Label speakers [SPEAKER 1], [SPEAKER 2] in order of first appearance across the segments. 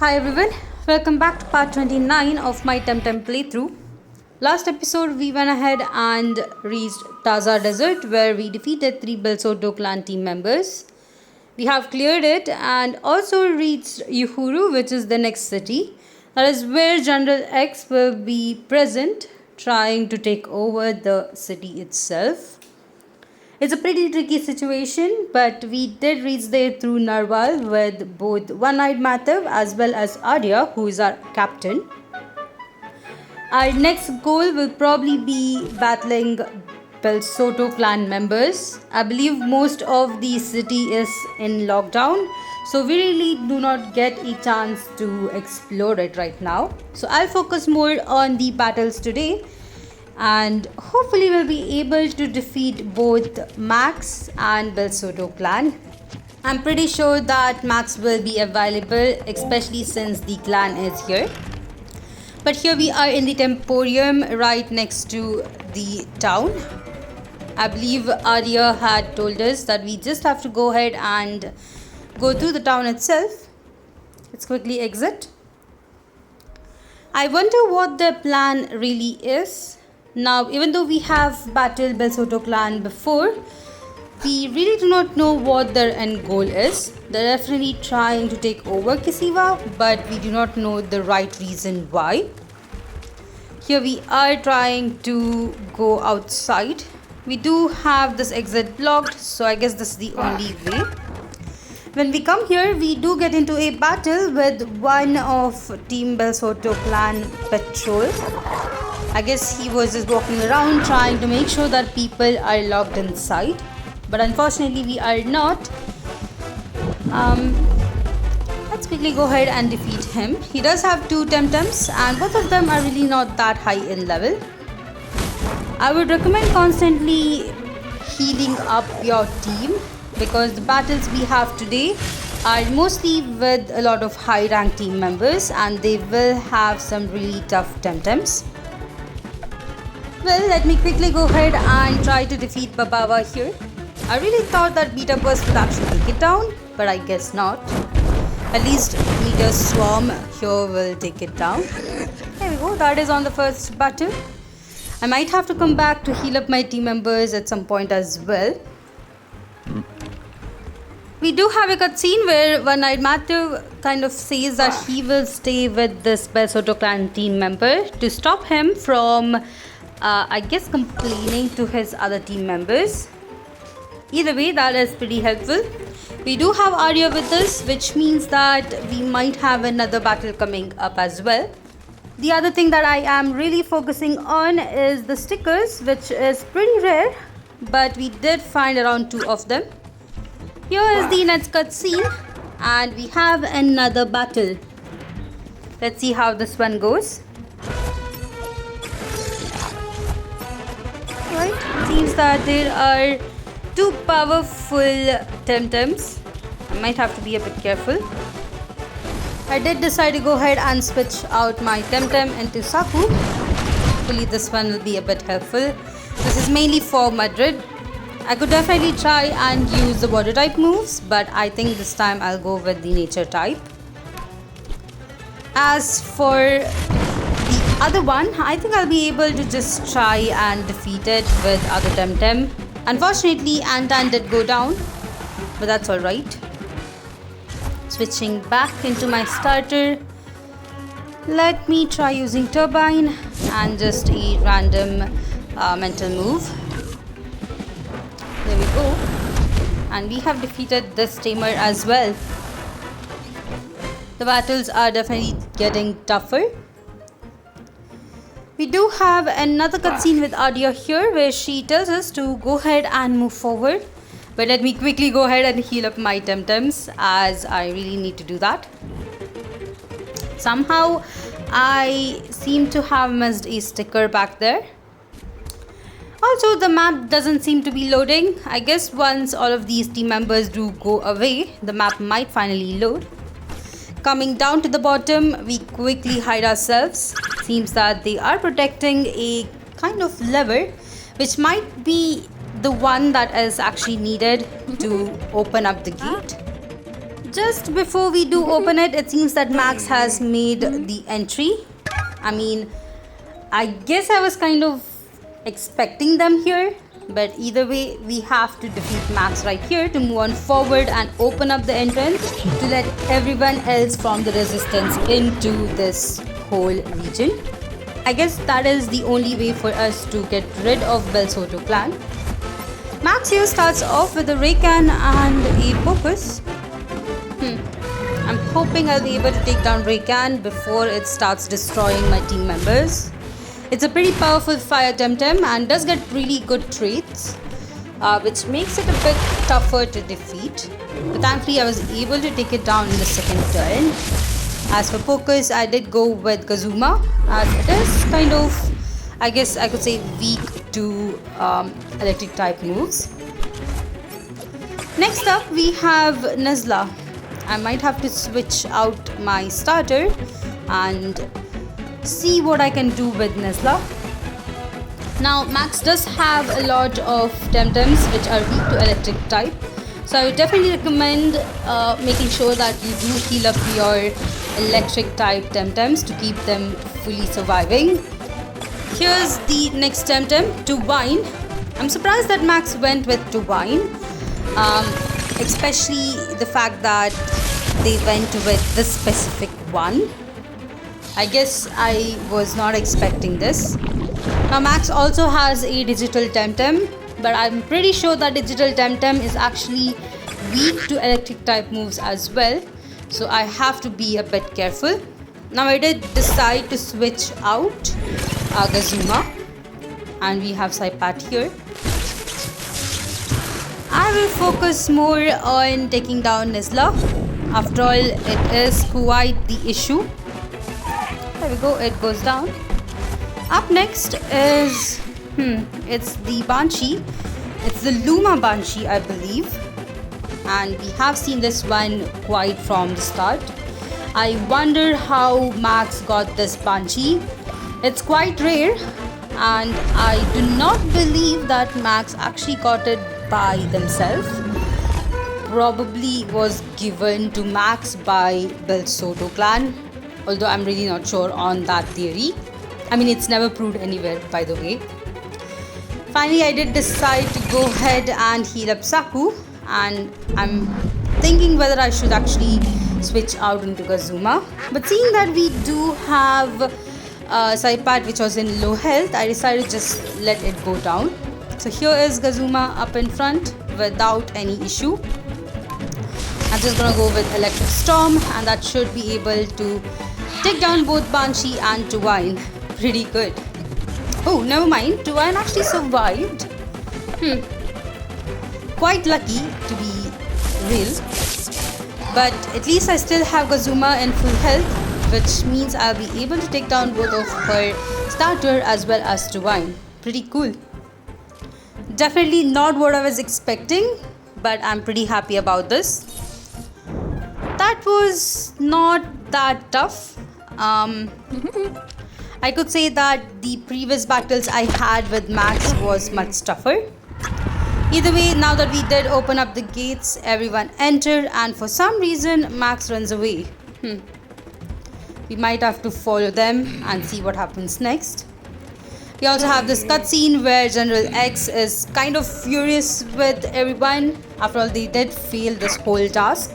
[SPEAKER 1] Hi everyone, welcome back to part 29 of my TemTem playthrough. Last episode we went ahead and reached Taza Desert where we defeated 3 Belsoto clan team members. We have cleared it and also reached Uhuru, which is the next city. That is where General X will be present trying to take over the city itself. It's a pretty tricky situation, but we did reach there through Narwal with both One-Eyed Madhav as well as Arya, who is our captain. Our next goal will probably be battling Belsoto clan members. I believe most of the city is in lockdown, so we really do not get a chance to explore it right now. So I'll focus more on the battles today. And hopefully we'll be able to defeat both Max and Belsoto clan. I'm pretty sure that Max will be available, especially since the clan is here. But here we are in the Temporium right next to the town. I believe Arya had told us that we just have to go ahead and go through the town itself. Let's quickly exit. I wonder what their plan really is. Now, even though we have battled Belsoto clan before, we really do not know what their end goal is. They're definitely trying to take over Kisiva, but we do not know the right reason why. Here we are trying to go outside. We do have this exit blocked, so I guess this is the only way. When we come here, we do get into a battle with one of Team Belsoto clan patrol. I guess he was just walking around trying to make sure that people are locked inside. But unfortunately we are not. Let's quickly go ahead and defeat him. He does have 2 TemTems and both of them are really not that high in level. I would recommend constantly healing up your team because the battles we have today are mostly with a lot of high rank team members and they will have some really tough TemTems. Well, let me quickly go ahead and try to defeat Babawa here. I really thought that Beta Burst would actually take it down, but I guess not. At least Meteor Swarm here will take it down. There we go, that is on the first battle. I might have to come back to heal up my team members at some point as well. We do have a cutscene where One-Eyed Madhav kind of says that he will stay with this Belsoto clan team member to stop him from I guess complaining to his other team members. Either way, that is pretty helpful. We do have Arya with us, which means that we might have another battle coming up as well. The other thing that I am really focusing on is the stickers, which is pretty rare, but we did find around 2 of them. Here is the next cutscene, and we have another battle. Let's see how this one goes. Right, seems that there are 2 powerful TemTems. I might have to be a bit careful. I did decide to go ahead and switch out my TemTem into Saku. Hopefully this one will be a bit helpful. This is mainly for Madrid. I could definitely try and use the water type moves, but I think this time I'll go with the nature type. As for the other one, I think I'll be able to just try and defeat it with other TemTem. Unfortunately, Antan did go down, but that's alright. Switching back into my starter. Let me try using Turbine and just a random mental move. There we go. And we have defeated this tamer as well. The battles are definitely getting tougher. We do have another cutscene with Arya here where she tells us to go ahead and move forward. But let me quickly go ahead and heal up my TemTems as I really need to do that. Somehow I seem to have missed a sticker back there. Also, the map doesn't seem to be loading. I guess once all of these team members do go away, the map might finally load. Coming down to the bottom, we quickly hide ourselves. Seems that they are protecting a kind of lever, which might be the one that is actually needed to open up the gate. Just before we do open it, it seems that Max has made the entry. I mean, I guess I was kind of expecting them here, but either way, we have to defeat Max right here to move on forward and open up the entrance to let everyone else from the resistance into this whole region. I guess that is the only way for us to get rid of Bel Soto clan. Max here starts off with a Raycan and a Focus. I'm hoping I'll be able to take down Raycan before it starts destroying my team members. It's a pretty powerful fire TemTem and does get really good traits, which makes it a bit tougher to defeat. But thankfully I was able to take it down in the second turn. As for Focus, I did go with Kazuma, as it is kind of, I guess I could say, weak to electric type moves. Next up we have Nuzla. I might have to switch out my starter and see what I can do with Nuzla. Now Max does have a lot of TemTems which are weak to electric type, so I would definitely recommend making sure that you do heal up your electric type TemTems to keep them fully surviving. Here's the next TemTem, Turbine. I'm surprised that Max went with Turbine, especially the fact that they went with this specific one. I guess I was not expecting this. Now Max also has a digital TemTem, but I'm pretty sure that digital TemTem is actually weak to electric type moves as well, so I have to be a bit careful. Now I did decide to switch out Kazuma, and we have Saipat here. I will focus more on taking down Nuzla. After all, it is quite the issue. There we go, it goes down. Up next is, it's the Banshee. It's the Luma Banshee, I believe. And we have seen this one quite from the start. I wonder how Max got this Banshee. It's quite rare, and I do not believe that Max actually got it by themselves. Probably was given to Max by Bel Soto clan, although I'm really not sure on that theory. I mean, it's never proved anywhere, by the way. Finally, I did decide to go ahead and heal up Saku, and I'm thinking whether I should actually switch out into Kazuma. But seeing that we do have Saipat which was in low health, I decided to just let it go down. So here is Kazuma up in front without any issue. I'm just gonna go with Electric Storm, and that should be able to take down both Banshee and Turbine. Pretty good. Oh, never mind. Turbine actually survived. Quite lucky to be real. But at least I still have Kazuma in full health, which means I'll be able to take down both of her starter as well as Turbine. Pretty cool. Definitely not what I was expecting, but I'm pretty happy about this. That was not that tough. I could say that the previous battles I had with Max was much tougher. Either way, now that we did open up the gates, everyone entered, and for some reason Max runs away. We might have to follow them and see what happens next. We also have this cutscene where General X is kind of furious with everyone. After all, they did fail this whole task.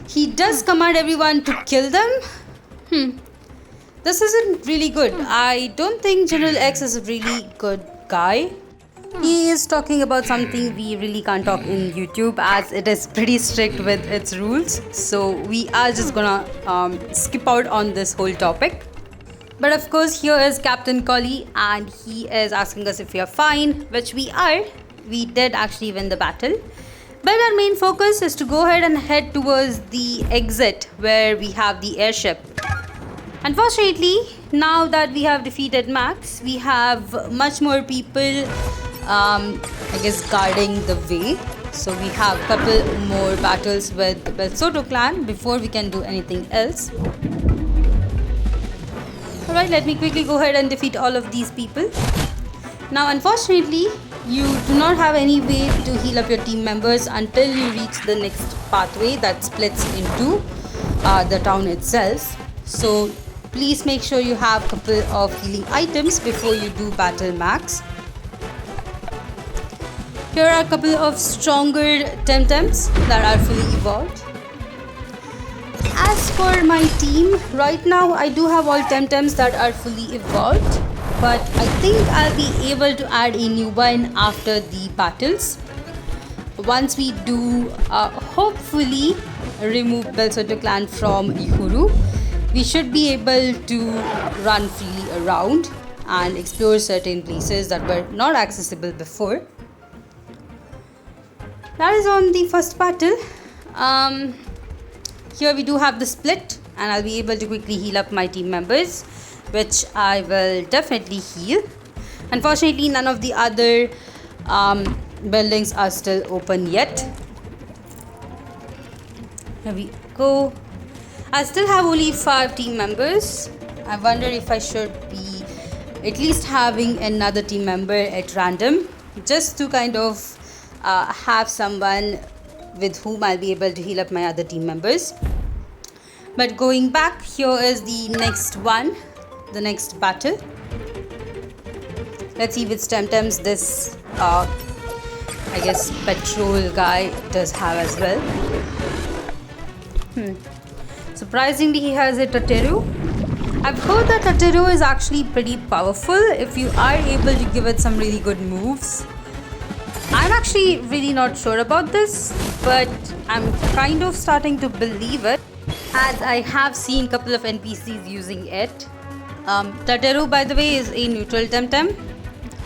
[SPEAKER 1] He does command everyone to kill them. This isn't really good. I don't think General X is a really good guy. He is talking about something we really can't talk in YouTube, as it is pretty strict with its rules. So we are just gonna skip out on this whole topic. But of course, here is Captain Collie, and he is asking us if we are fine, which we are. We did actually win the battle. But our main focus is to go ahead and head towards the exit where we have the airship. Unfortunately, now that we have defeated Max, we have much more people, I guess, guarding the way. So we have a couple more battles with the Bel Soto clan before we can do anything else. Alright, let me quickly go ahead and defeat all of these people. Now, unfortunately, you do not have any way to heal up your team members until you reach the next pathway that splits into the town itself. So please make sure you have a couple of healing items before you do battle max. Here are a couple of stronger TemTems that are fully evolved. As for my team, right now I do have all TemTems that are fully evolved, but I think I'll be able to add a new one after the battles. Once we do hopefully remove Belsoto clan from Ihuru, we should be able to run freely around and explore certain places that were not accessible before. That is on the first battle. Here we do have the split, and I'll be able to quickly heal up my team members, which I will definitely heal. Unfortunately, none of the other buildings are still open yet. Here we go. I still have only 5 team members. I wonder if I should be at least having another team member at random, just to kind of have someone with whom I'll be able to heal up my other team members. But going back, here is the next one, the next battle. Let's see which TemTems this I guess patrol guy does have as well. Surprisingly, he has a Tateru. I've heard that Tateru is actually pretty powerful if you are able to give it some really good moves. I'm actually really not sure about this, but I'm kind of starting to believe it, as I have seen a couple of NPCs using it. Tateru, by the way, is a neutral TemTem,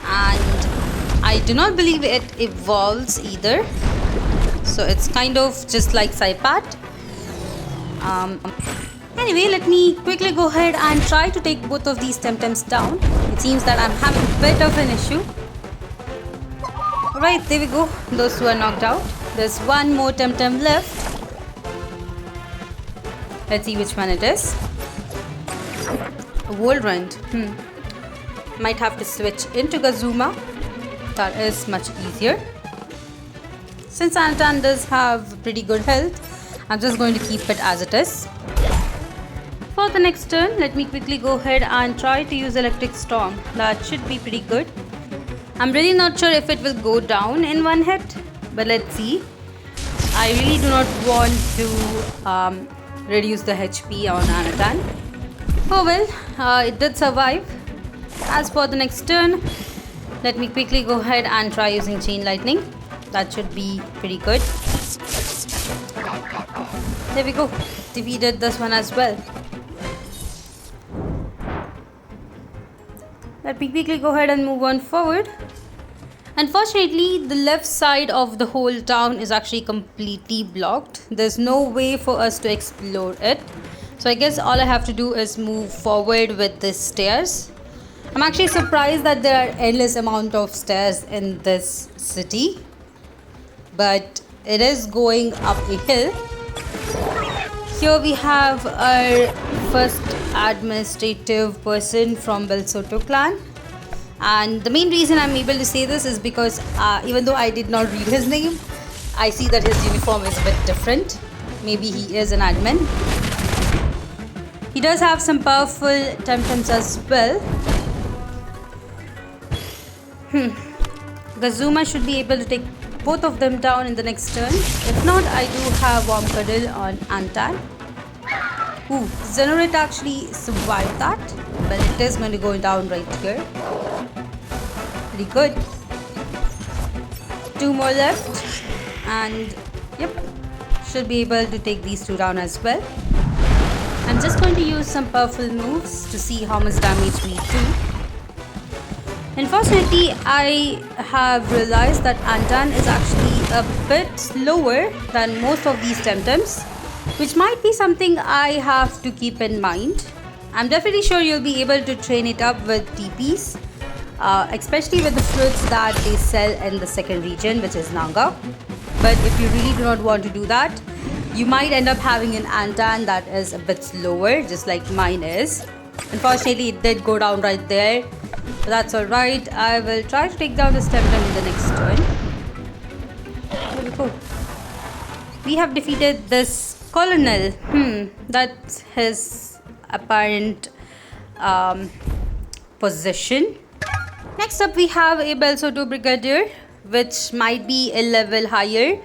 [SPEAKER 1] and I do not believe it evolves either. So it's kind of just like Saipat. Anyway, let me quickly go ahead and try to take both of these TemTems down. It seems that I'm having a bit of an issue. Alright, there we go. Those two are knocked out. There's one more TemTem left. Let's see which one it is. A whirlwind. Might have to switch into Gazuma. That is much easier. Since Antan does have pretty good health, I'm just going to keep it as it is. For the next turn, let me quickly go ahead and try to use Electric Storm. That should be pretty good. I'm really not sure if it will go down in one hit, but let's see. I really do not want to reduce the HP on Anatan. Oh well, it did survive. As for the next turn, let me quickly go ahead and try using Chain Lightning. That should be pretty good. There we go. Defeated this one as well. Let me quickly go ahead and move on forward. Unfortunately, the left side of the whole town is actually completely blocked. There's no way for us to explore it. So I guess all I have to do is move forward with the stairs. I'm actually surprised that there are endless amount of stairs in this city. But it is going up a hill. Here we have our first administrative person from Belsoto clan. And the main reason I'm able to say this is because even though I did not read his name, I see that his uniform is a bit different. Maybe he is an admin. He does have some powerful TemTems as well. Gazuma should be able to take both of them down in the next turn. If not, I do have Warm Cuddle on Antan. Ooh, Zenorit actually survived that, but it is going to go down right here. Pretty good. 2 more left, and yep, should be able to take these 2 down as well. I'm just going to use some powerful moves to see how much damage we do. Unfortunately, I have realized that Antan is actually a bit slower than most of these TemTems, which might be something I have to keep in mind. I'm definitely sure you'll be able to train it up with TPs, especially with the fruits that they sell in the second region, which is Nanga. But if you really do not want to do that, you might end up having an Antan that is a bit slower, just like mine is. Unfortunately, it did go down right there. But that's alright. I will try to take down this TemTem in the next turn. There we go. we have defeated this colonel. That's his apparent position. Next up we have a Belsoto Brigadier, which might be a level higher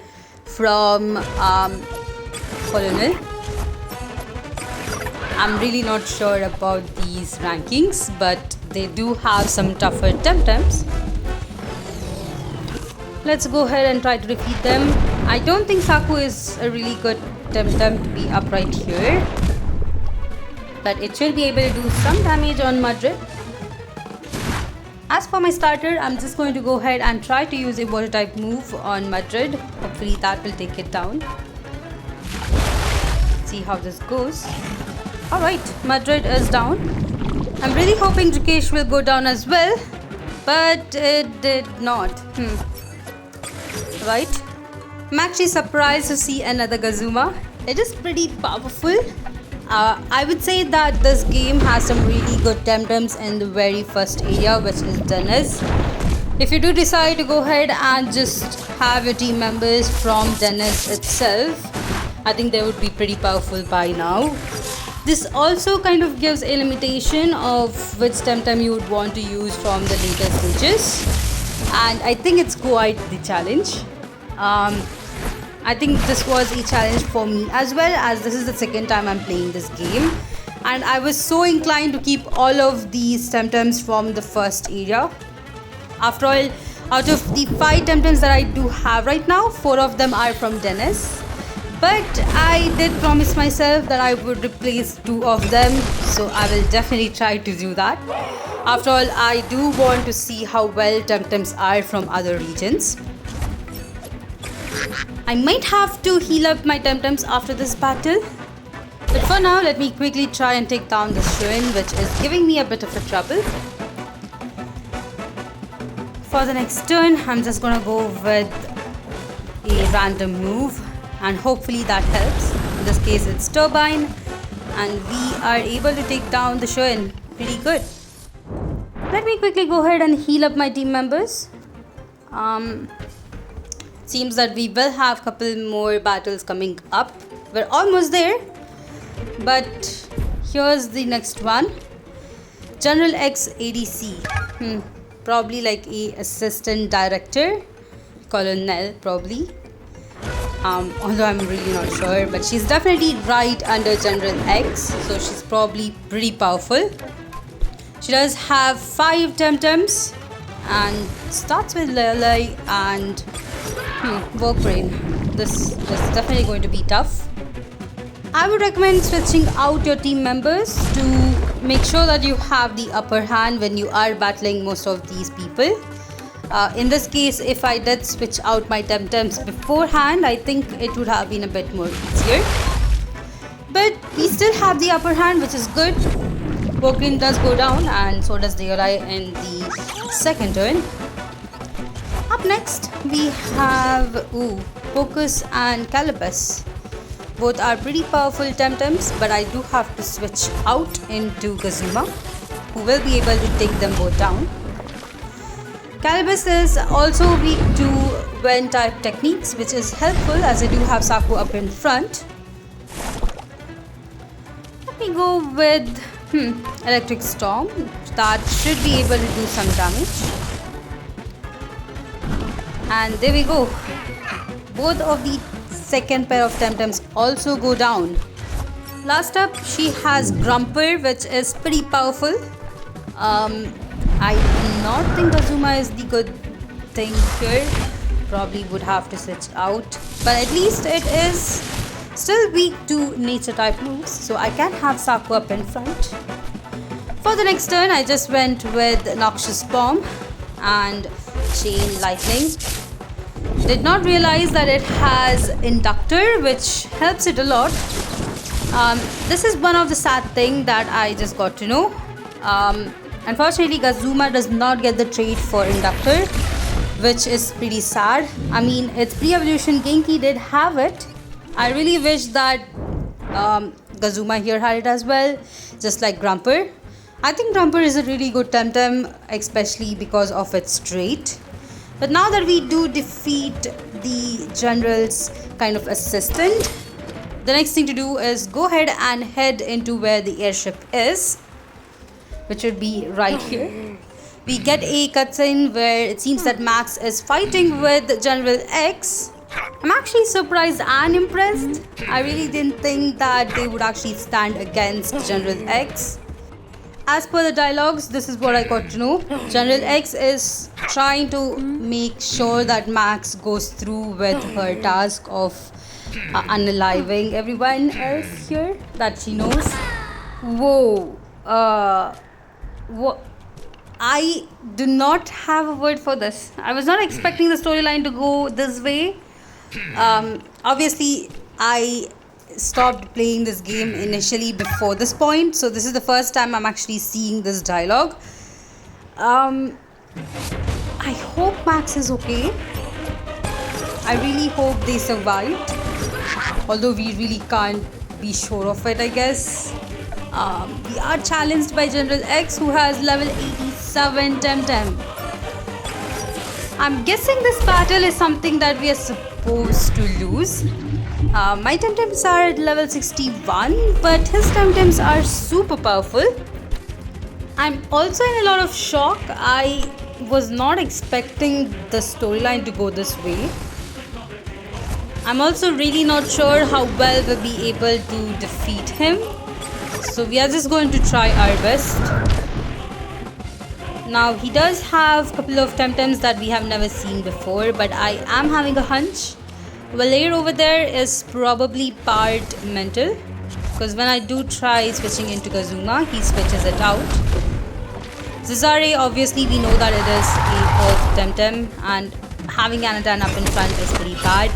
[SPEAKER 1] from colonel. I'm really not sure about these rankings, but they do have some tougher TemTems. Let's go ahead and try to defeat them. I don't think Saku is a really good TemTem to be up right here, but it should be able to do some damage on Madrid. As for my starter, I'm just going to go ahead and try to use a water type move on Madrid. Hopefully that will take it down. See how this goes. Alright, Madrid is down. I'm really hoping Drikesh will go down as well, but it did not. Right. I'm actually surprised to see another Gazuma. It is pretty powerful. I would say that this game has some really good TemTems in the very first area, which is Dennis. If you do decide to go ahead and just have your team members from Dennis itself, I think they would be pretty powerful by now. This also kind of gives a limitation of which TemTem you would want to use from the later stages, and I think it's quite the challenge. I think this was a challenge for me as well, as this is the second time I'm playing this game, and I was so inclined to keep all of these TemTems from the first area. After all, out of the 5 TemTems that I do have right now, 4 of them are from Dennis. But I did promise myself that I would replace 2 of them, so I will definitely try to do that. After all, I do want to see how well TemTems are from other regions. I might have to heal up my TemTems after this battle. But for now, let me quickly try and take down this Shuin, which is giving me a bit of a trouble. For the next turn, I'm just gonna go with a random move, and hopefully that helps. In this case, it's Turbine, and we are able to take down the Shuin. Pretty good. Let me quickly go ahead and heal up my team members. Seems that we will have a couple more battles coming up. We're almost there, but here's the next one. General X ADC. Probably like a assistant director, colonel probably. Although I'm really not sure, but she's definitely right under General X, so she's probably pretty powerful. She does have 5 TemTems and starts with Lele and Workbrain. This is definitely going to be tough. I would recommend switching out your team members to make sure that you have the upper hand when you are battling most of these people. In this case, if I did switch out my TemTems beforehand, I think it would have been a bit more easier. But we still have the upper hand, which is good. Workbrain does go down, and so does Deolai in the second turn. Up next, we have Focus and Calibus. Both are pretty powerful TemTems, but I do have to switch out into Gazuma, who will be able to take them both down. Calibus is also weak to Wen type techniques, which is helpful as I do have Saku up in front. Let me go with Electric Storm. That should be able to do some damage. And there we go. Both of the second pair of TemTems also go down. Last up, she has Grumper, which is pretty powerful. I do not think Gazuma is the good thing here. Probably would have to switch out. But at least it is still weak to nature type moves, so I can have Saku up in front. For the next turn, I just went with Noxious Bomb and Chain Lightning. Did not realize that it has Inductor, which helps it a lot. This is one of the sad things that I just got to know. Unfortunately, Gazuma does not get the trait for Inductor, which is pretty sad. I mean, its pre-evolution Genki did have it. I really wish that Gazuma here had it as well, just like Grumper. I think Grumper is a really good TemTem, especially because of its trait. But now that we do defeat the general's kind of assistant. The next thing to do is go ahead and head into where the airship is, which would be right here. We get a cutscene where it seems that Max is fighting with General X. I'm actually surprised and impressed. I really didn't think that they would actually stand against General X. As per the dialogues, this is what I got to know. General X is trying to make sure that Max goes through with her task of unaliving everyone else here that she knows. Whoa. What? I do not have a word for this. I was not expecting the storyline to go this way. Obviously, I stopped playing this game initially before this point, so this is the first time I'm actually seeing this dialogue. I hope Max is okay. I really hope they survived, although we really can't be sure of it, I guess. We are challenged by General X, who has level 87 TemTem. I'm guessing this battle is something that we are supposed to lose. My TemTems are at level 61, but his TemTems are super powerful. I'm also in a lot of shock. I was not expecting the storyline to go this way. I'm also really not sure how well we'll be able to defeat him. So we are just going to try our best. Now he does have a couple of TemTems that we have never seen before, but I am having a hunch. Valer over there is probably part mental, because when I do try switching into Kazuma, he switches it out. Zizare, obviously we know that it is a Earth TemTem, and having Anatan up in front is pretty bad.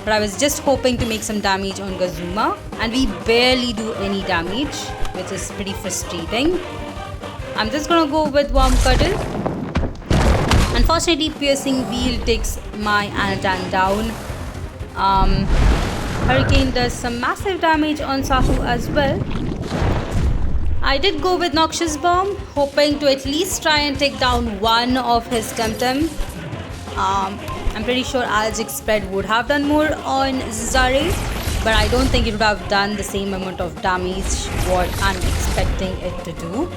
[SPEAKER 1] But I was just hoping to make some damage on Kazuma, and we barely do any damage, which is pretty frustrating. I'm just gonna go with Warm Cuddle. Unfortunately, Piercing Wheel takes my Anatan down. Hurricane does some massive damage on Sahu as well. I did go with Noxious Bomb, hoping to at least try and take down one of his TemTem. I'm pretty sure Algic Spread would have done more on Zizare, but I don't think it would have done the same amount of damage what I'm expecting it to do.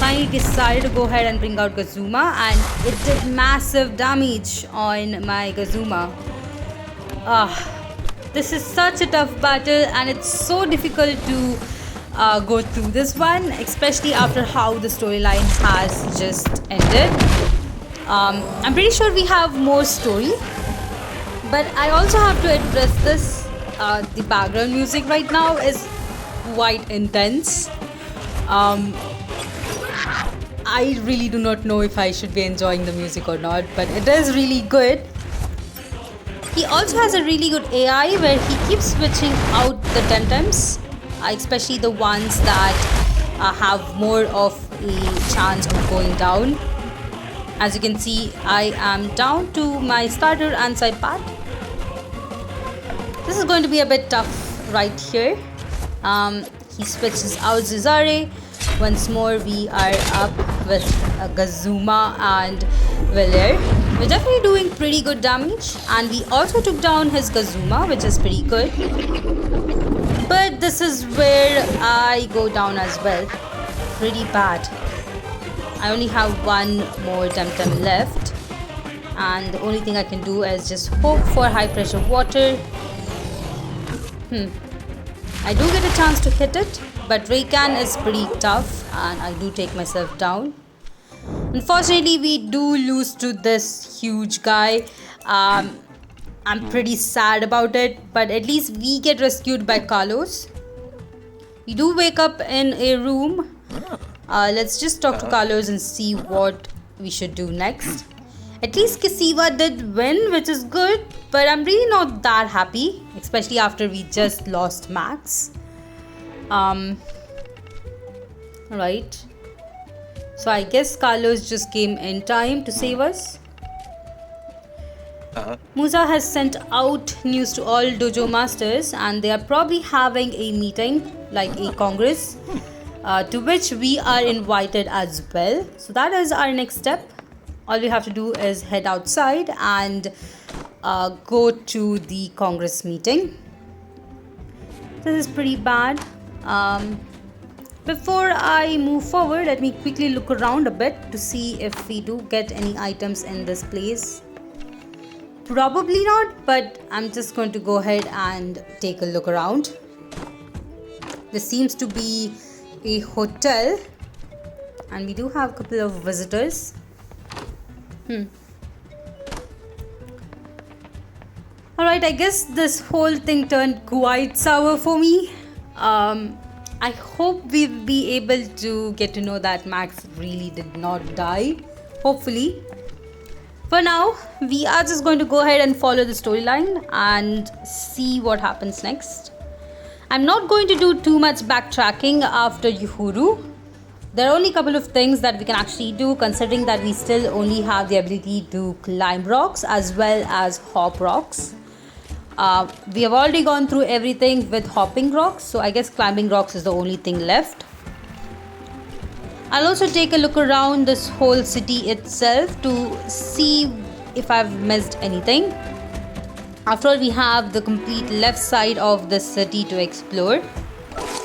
[SPEAKER 1] Finally decided to go ahead and bring out Kazuma, and it did massive damage on my Kazuma. This is such a tough battle, and it's so difficult to go through this one, especially after how the storyline has just ended. I'm pretty sure we have more story, but I also have to address this. The background music right now is quite intense. I really do not know if I should be enjoying the music or not, but it is really good. He also has a really good AI where he keeps switching out the TemTems, especially the ones that have more of a chance of going down. As you can see, I am down to my starter and side path. This is going to be a bit tough right here. He switches out Zizare. Once more, we are up with Kazuma and Valer. We're definitely doing pretty good damage, and we also took down his Kazuma, which is pretty good. But this is where I go down as well. Pretty bad. I only have one more TemTem left, and the only thing I can do is just hope for high pressure water. I do get a chance to hit it, but Raycan is pretty tough, and I do take myself down. Unfortunately, we do lose to this huge guy. I'm pretty sad about it, but at least we get rescued by Carlos. We do wake up in a room. Let's just talk to Carlos and see what we should do next. At least Kisiva did win, which is good, but I'm really not that happy, especially after we just lost Max. Right. So I guess Carlos just came in time to save us. Musa has sent out news to all dojo masters, and they are probably having a meeting, like a congress, to which we are invited as well. So that is our next step. All we have to do is head outside and go to the Congress meeting. This is pretty bad. Before I move forward, let me quickly look around a bit to see if we do get any items in this place. Probably not, but I'm just going to go ahead and take a look around. This seems to be a hotel, and we do have a couple of visitors. Alright, I guess this whole thing turned quite sour for me. I hope we'll be able to get to know that Max really did not die. Hopefully. For now, we are just going to go ahead and follow the storyline and see what happens next. I'm not going to do too much backtracking after Uhuru. There are only a couple of things that we can actually do, considering that we still only have the ability to climb rocks as well as hop rocks. We have already gone through everything with hopping rocks, so I guess climbing rocks is the only thing left. I'll also take a look around this whole city itself to see if I've missed anything. After all, we have the complete left side of the city to explore.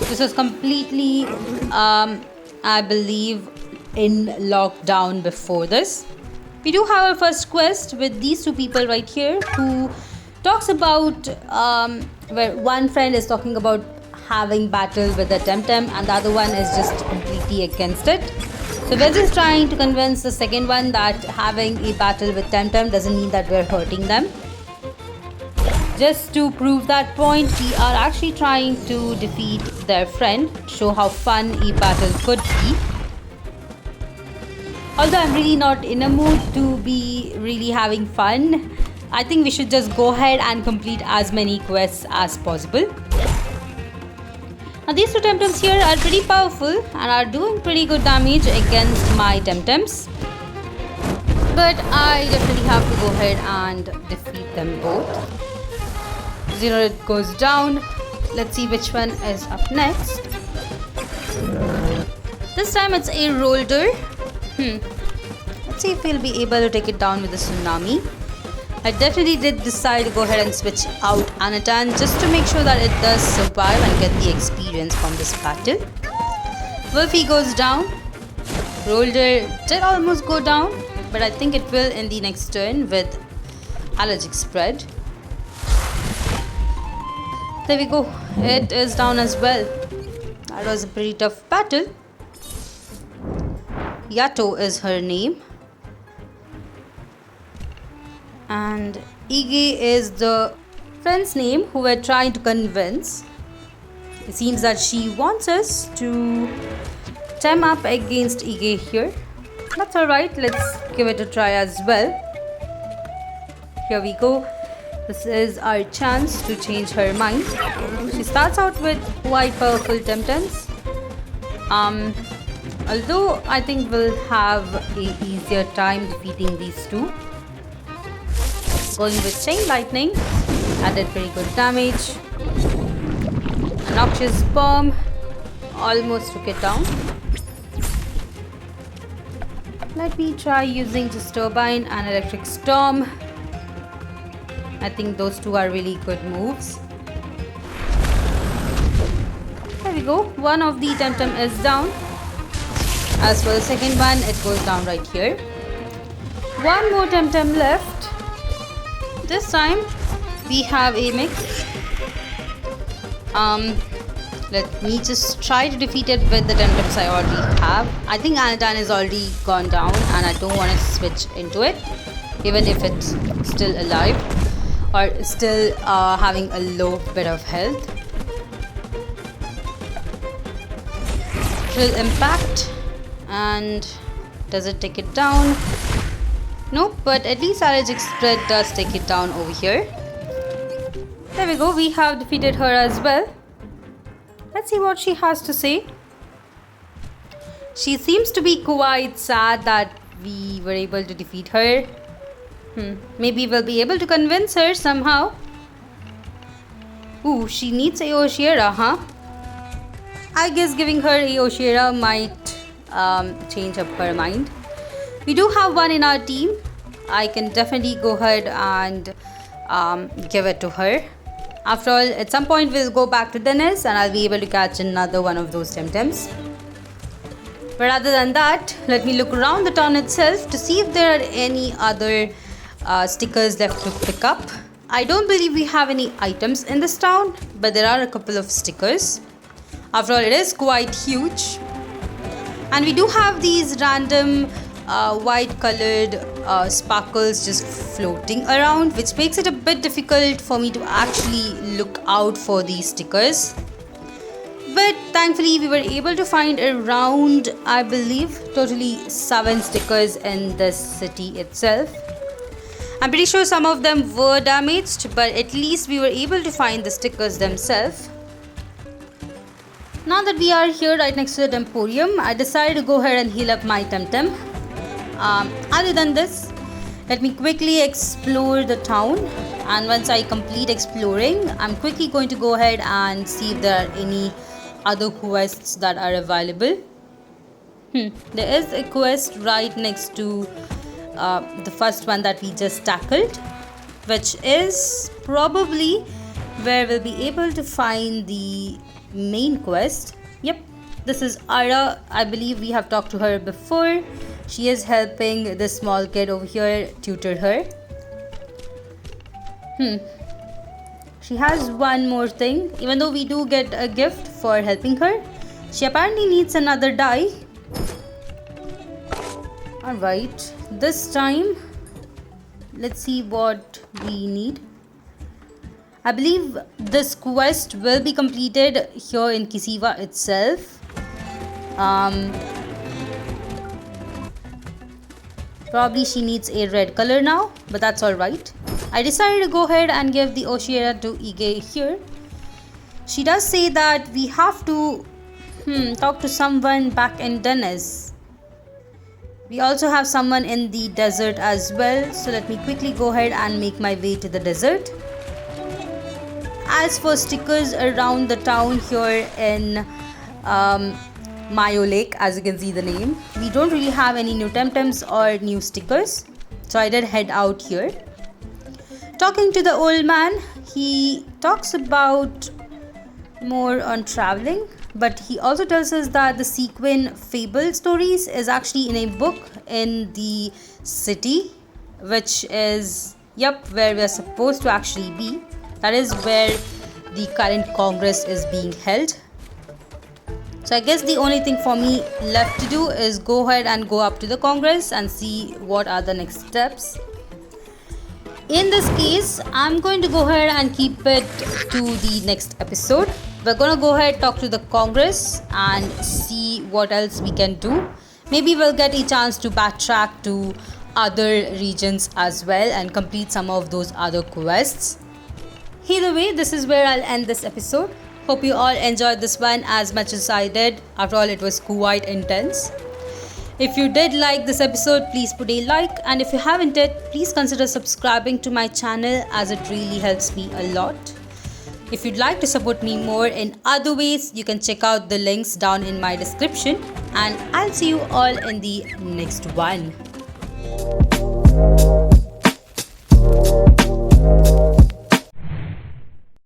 [SPEAKER 1] This is completely, I believe, in lockdown before this. We do have our first quest with these two people right here who talks about where one friend is talking about having battle with the TemTem and the other one is just completely against it. So we're just trying to convince the second one that having a battle with TemTem doesn't mean that we're hurting them. Just to prove that point, we are actually trying to defeat their friend, show how fun a battle could be. Although I'm really not in a mood to be really having fun, I think we should just go ahead and complete as many quests as possible. Now these two TemTems here are pretty powerful and are doing pretty good damage against my TemTems. But I definitely have to go ahead and defeat them both. Zero it goes down. Let's see which one is up next. This time it's a Roller. Let's see if we'll be able to take it down with the tsunami. I definitely did decide to go ahead and switch out Anatan just to make sure that it does survive and get the experience from this battle. Wolfie goes down. Roller did almost go down, but I think it will in the next turn with allergic spread. There we go. It is down as well. That was a pretty tough battle. Yato is her name. And Ige is the friend's name who we're trying to convince. It seems that she wants us to team up against Ige here. That's alright, let's give it a try as well. Here we go. This is our chance to change her mind. She starts out with quite powerful TemTems. Although I think we'll have an easier time defeating these two. Going with Chain Lightning, added pretty good damage. A Noxious Bomb, almost took it down. Let me try using just Turbine and Electric Storm. I think those two are really good moves. There we go, one of the TemTem is down. As for the second one, it goes down right here. One more TemTem left. This time we have a mix. Let me just try to defeat it with the TemTems I already have. I think Anatan is already gone down and I don't want to switch into it, even if it's still alive or still having a low bit of health. Will impact, and does it take it down? Nope, but at least allergic spread does take it down over here. There we go, we have defeated her as well. Let's see what she has to say. She seems to be quite sad that we were able to defeat her. Maybe we'll be able to convince her somehow. Ooh, she needs a Oshiera, huh? I guess giving her a Oshiera might change up her mind. We do have one in our team. I can definitely go ahead and give it to her. After all, at some point we'll go back to Dennis and I'll be able to catch another one of those TemTems. But other than that, let me look around the town itself to see if there are any other stickers left to pick up. I don't believe we have any items in this town, but there are a couple of stickers. After all, it is quite huge. And we do have these random white colored sparkles just floating around, which makes it a bit difficult for me to actually look out for these stickers. But thankfully we were able to find around, I believe, totally 7 stickers in this city itself. I'm pretty sure some of them were damaged, but at least we were able to find the stickers themselves. Now that we are here right next to the Temporium, I decided to go ahead and heal up my TemTem. Other than this, let me quickly explore the town, and once I complete exploring, I'm quickly going to go ahead and see if there are any other quests that are available. There is a quest right next to the first one that we just tackled, which is probably where we'll be able to find the main quest. Yep, this is Ara. I believe we have talked to her before. She is helping this small kid over here tutor her. She has one more thing. Even though we do get a gift for helping her, she apparently needs another die. Alright, this time let's see what we need. I believe this quest will be completed here in Kisiva itself. Probably she needs a red color now, but that's alright. I decided to go ahead and give the Oshiera to Ige here. She does say that we have to talk to someone back in Dennis. We also have someone in the desert as well, so let me quickly go ahead and make my way to the desert. As for stickers around the town here in Mayo Lake, as you can see the name, we don't really have any new TemTems or new stickers, so I did head out here. Talking to the old man, he talks about more on traveling, but he also tells us that the Sequin Fable stories is actually in a book in the city, which is where we are supposed to actually be. That is where the current Congress is being held. So I guess the only thing for me left to do is go ahead and go up to the Congress and see what are the next steps. In this case, I'm going to go ahead and keep it to the next episode. We're going to go ahead, talk to the Congress and see what else we can do. Maybe we'll get a chance to backtrack to other regions as well and complete some of those other quests. Either way, this is where I'll end this episode. Hope you all enjoyed this one as much as I did. After all, it was quite intense. If you did like this episode, please put a like, and if you haven't yet, please consider subscribing to my channel as it really helps me a lot. If you'd like to support me more in other ways, you can check out the links down in my description, and I'll see you all in the next one.